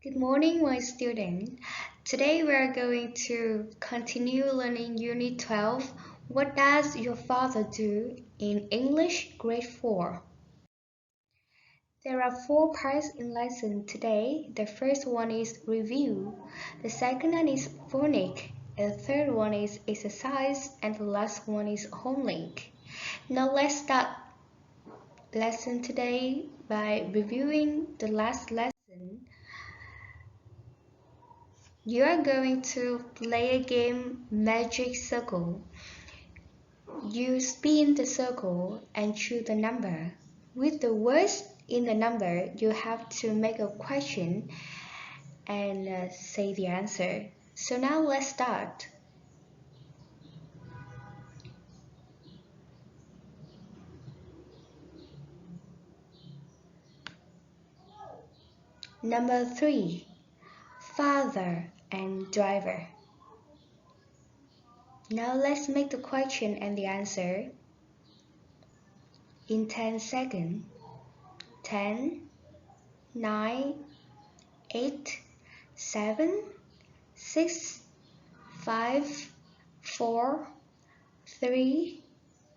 Good morning, my student. Today we are going to continue learning Unit 12. What does your father do in English Grade 4? There are 4 parts in lesson today. The first one is review. The second one is phonics. The third one is exercise. And the last one is homework. Now let's start lesson today by reviewing the last lesson. You are going to play a game Magic Circle. You spin the circle and choose the number. With the words in the number, you have to make a question and say the answer. So now let's start. Number 3. Father and driver. Now let's make the question and the answer in 10 seconds. 10, 9, 8, 7, 6, 5, 4, 3,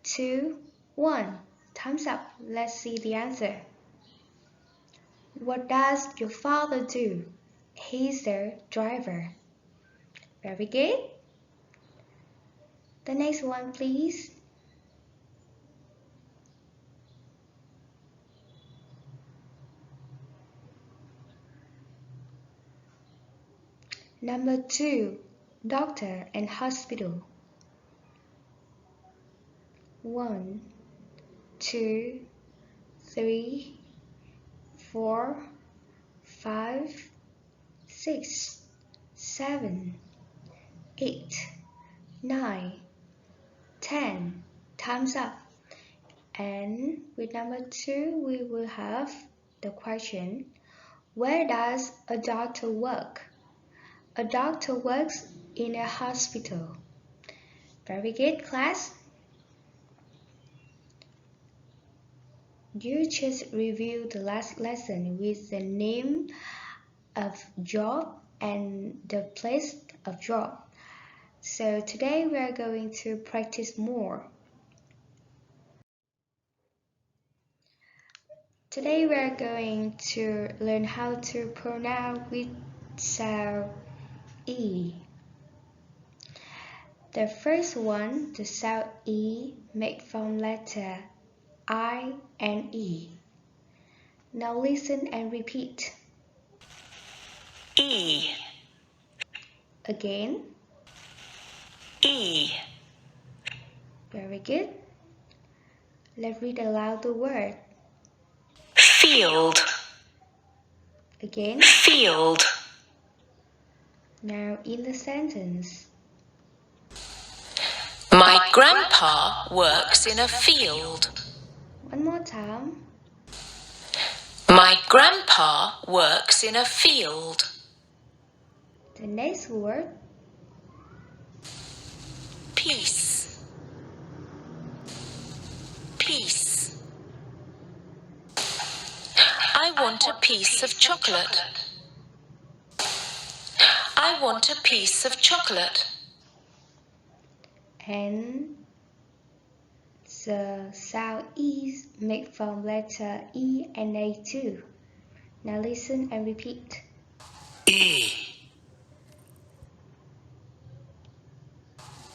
2, 1. Time's up. Let's see the answer. What does your father do? He's the driver. Very good. The next one, please. Number 2. Doctor and hospital. 1, 2, 3, 4, 5, 6, 7, 8, 9, 10. Time's up. And with number 2, we will have the question, where does a doctor work? A doctor works in a hospital. Very good, class. You just review the last lesson with the name of job and the place of job. So today we are going to practice more. Today we are going to learn how to pronounce with sound E. The first one, the sound E, made from letter I and E. Now listen and repeat. E, Again. E, Very good. Let's read aloud the word. field, Again. field. Now in the sentence. My grandpa works in a field. One more time. My grandpa works in a field. The next word. Peace, peace. I want a piece of chocolate. I want a piece of chocolate. And the sound E made from letter E and A too. Now listen and repeat. E,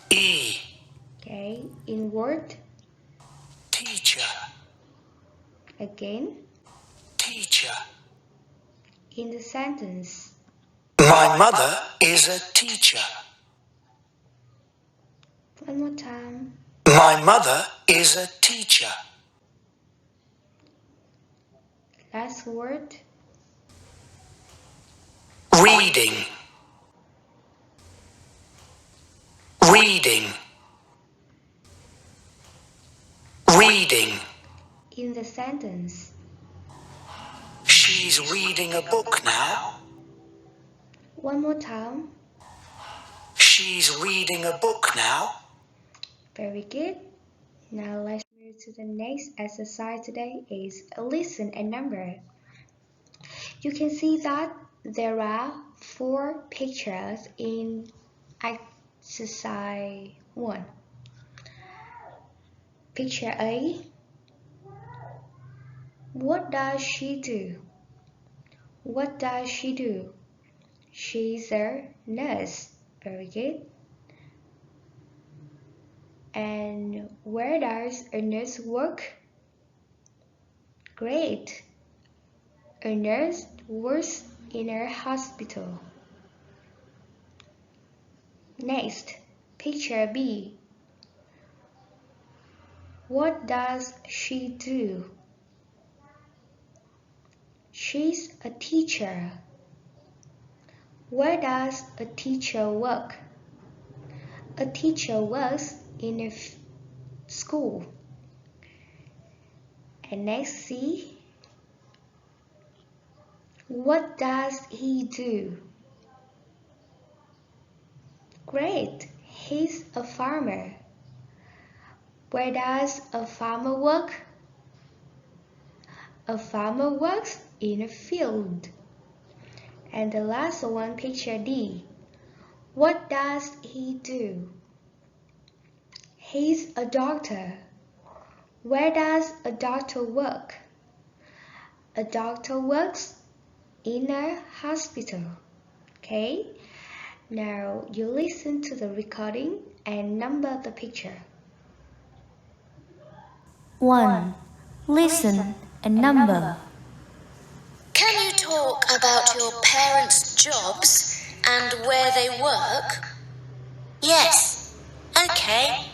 E. Okay, in word. Teacher, Again. teacher. In the sentence. My mother is a teacher. One more time. My mother is a teacher. Last word. Reading, reading, reading. In the sentence. She's reading a book now. One more time. She's reading a book now. Very good. Now let's move to the next exercise today is a listen and number. You can see that There are 4 pictures in exercise 1. Picture A. What does she do? What does she do? She's a nurse. Very good. And where does a nurse work? Great. A nurse works in a hospital. Next, picture B. What does she do? She's a teacher. Where does a teacher work? A teacher works in a school. And next, C. What does he do? Great, he's a farmer. Where does a farmer work? A farmer works in a field. And the last one, picture D. What does he do? He's a doctor. Where does a doctor work? A doctor works in a hospital. Okay? Now you listen to the recording and number the picture. 1. Listen and number. Can you talk about your parents' jobs and where they work? Yes. Okay.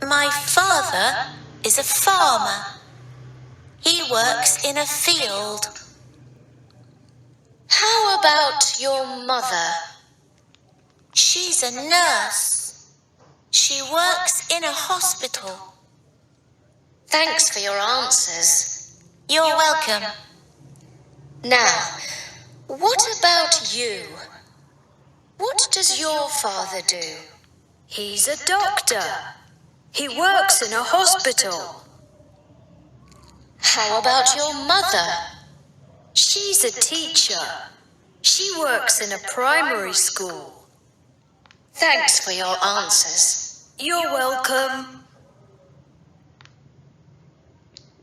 My father is a farmer. He works in a field. How about your mother? She's a nurse. She works in a hospital. Thanks for your answers. You're welcome. Now, what about you? What does your father do? He's a doctor. He works in a hospital. How about your mother? She's a teacher. She works in a primary school. Thanks for your answers. You're welcome.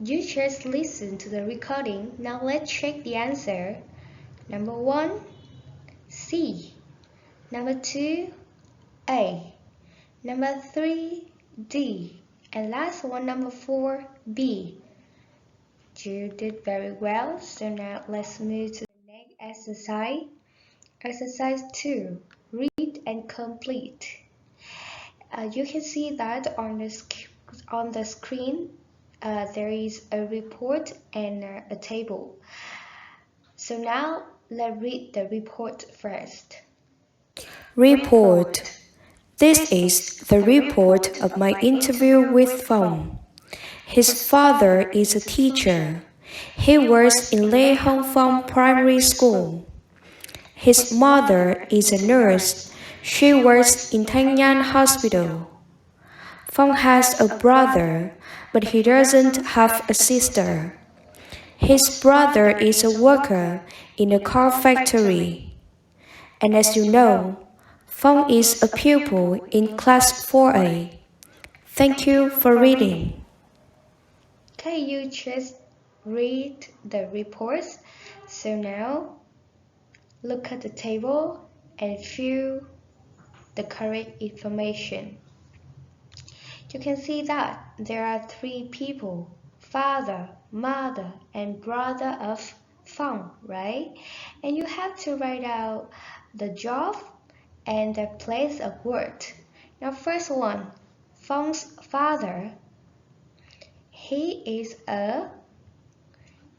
You just listened to the recording. Now let's check the answer. Number 1, C. Number 2, A. Number 3, D. And last one, number 4, B. You did very well. So now let's move to the next exercise. Exercise 2. Read and complete. You can see that on the screen there is a report and a table. So now let's read the report first. Report. This is the report of my interview with Phong. His father is a teacher. He works in Lê Hồng Phong Primary School. His mother is a nurse. She works in Thanh Nhan Hospital. Phong has a brother, but he doesn't have a sister. His brother is a worker in a car factory. And as you know, Phong is a pupil in class 4A. Thank you for reading. Okay, you just read the reports. So now look at the table and fill the correct information. You can see that there are 3 people: father, mother, and brother of Phong, right? And you have to write out the job and the place of work. Now, first one, Phong's father. He is a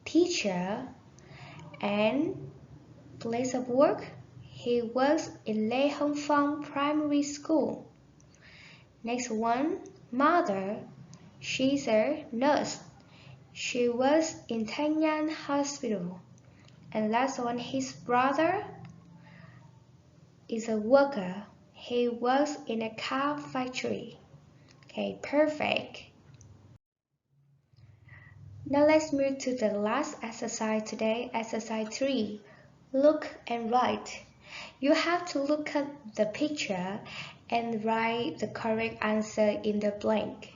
teacher, and place of work, he works in Lê Hồng Phong Primary School. Next one, mother. She's a nurse. She works in Thanh Nhan Hospital. And last one, his brother is a worker. He works in a car factory. Okay, perfect. Now let's move to the last exercise today, exercise 3. Look and write. You have to look at the picture and write the correct answer in the blank.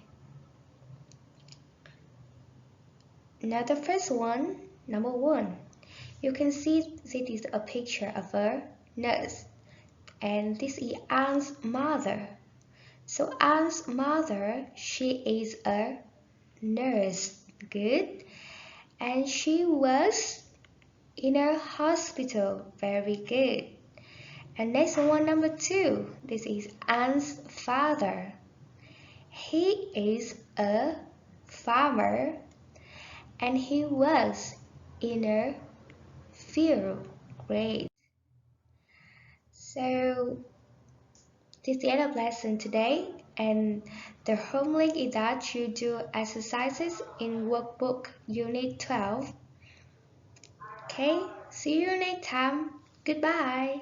Now the first one, number 1. You can see this is a picture of a nurse. And this is Anne's mother. So Anne's mother, she is a nurse. Good. And she was in a hospital. Very good. And next one, number 2. This is Anne's father. He is a farmer and he was in a field. Great. So this is the end of lesson today, and the homework is that you do exercises in workbook unit 12. Okay, see you next time. Goodbye.